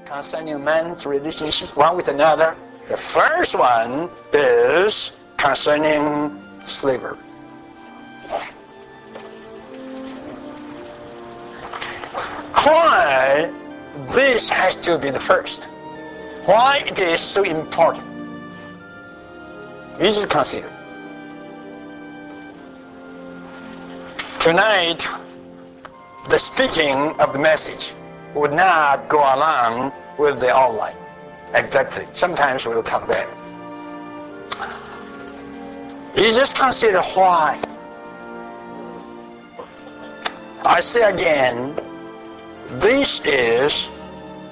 concerning man's relationship one with another. The first one is concerning slavery. Why this has to be the first? Why it is so important? You should consider. Tonight, the speaking of the message would not go along with the outline. Exactly. Sometimes we'll talk about it. You just consider why. I say again, this is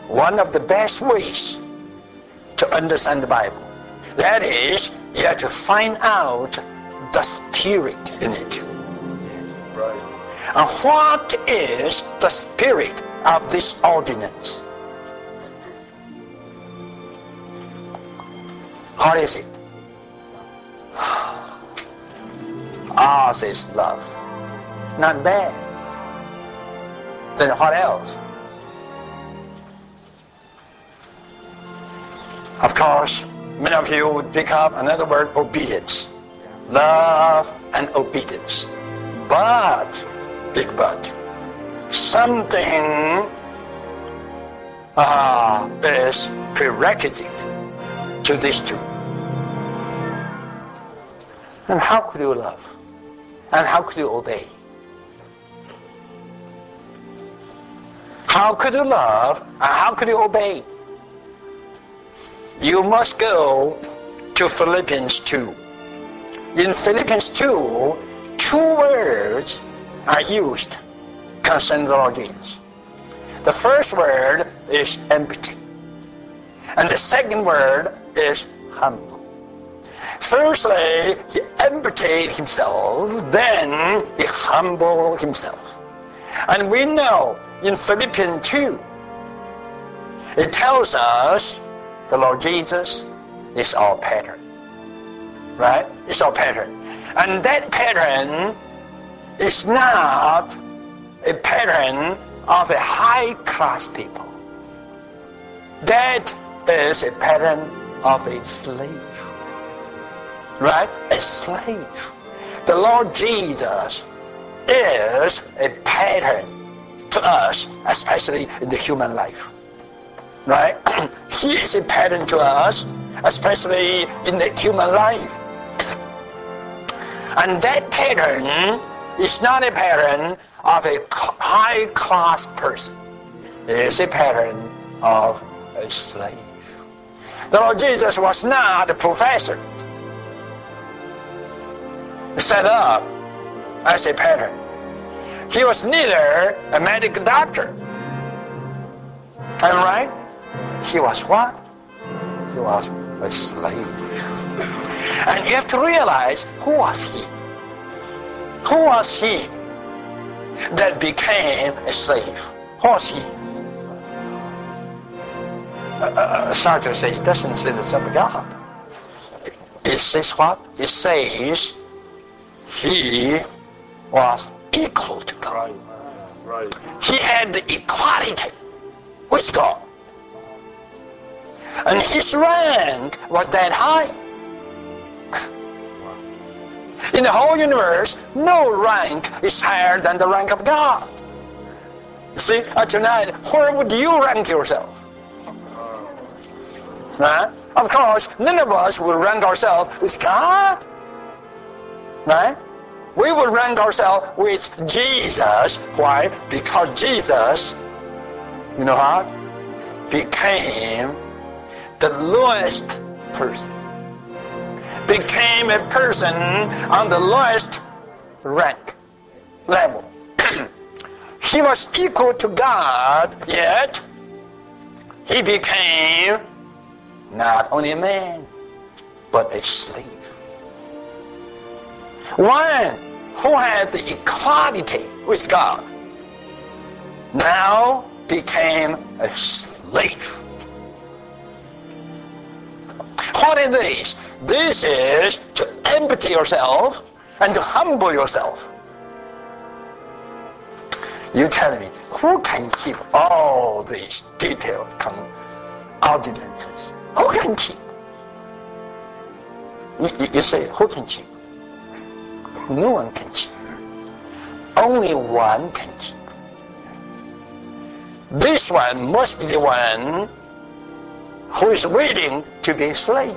one of the best ways to understand the Bible. That is, you have to find out the spirit in it. Right. And what is the spirit of this ordinance? What is it? Ours is love. Not bad. Then what else? Of course, many of you would pick up another word, obedience. Love and obedience. But, big but, something is prerequisite to these two. And how could you love? And how could you obey? How could you love and how could you obey? You must go to Philippians 2. In Philippians 2, two words are used concerning the Lord Jesus. The first word is empty. And the second word is humble. Firstly, he emptied himself, then he humbled himself. And we know in Philippians 2, it tells us the Lord Jesus is our pattern. Right? It's our pattern. And that pattern is not a pattern of a high-class people. That is a pattern of a slave. Right? A slave. The Lord Jesus is a pattern to us, especially in the human life. Right? He is a pattern to us, especially in the human life. And that pattern is not a pattern of a high-class person. It is a pattern of a slave. The Lord Jesus was not a professor set up as a pattern. He was neither a medical doctor. Am I right? He was what? He was a slave. And you have to realize, who was he? Who was he that became a slave? Who was he? Sartre says, it doesn't say the Son of God. It says what? It says he was equal to God. Right. He had the equality with God. And his rank was that high. In the whole universe, no rank is higher than the rank of God. See, tonight, where would you rank yourself? Right? Of course, none of us will rank ourselves with God. Right? We will rank ourselves with Jesus. Why? Because Jesus, you know what? Became the lowest person. Became a person on the lowest rank, level. He was equal to God, yet he became not only a man, but a slave. One who had the equality with God now became a slave. What is this? This is to empty yourself and to humble yourself. You tell me, who can keep all these detailed ordinances? Who can keep? You say, who can keep? No one can keep. Only one can keep. This one must be the one who is willing to be a slave.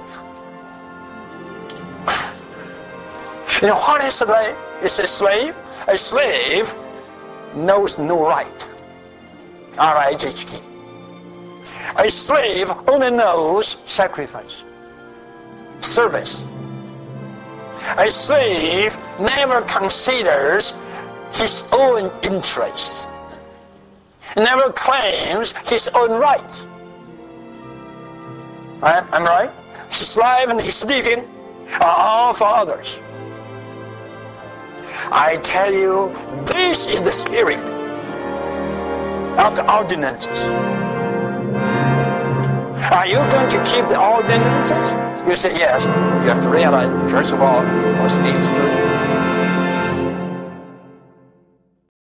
You know what is a slave? Is a slave? A slave knows no right. R-I-G-H-T. A slave only knows sacrifice, service. A slave never considers his own interests, never claims his own rights. I'm right? His life and his living are all for others. I tell you, this is the spirit of the ordinances. Are you going to keep the ordinances? You say yes. You have to realize, first of all, you must be a slave.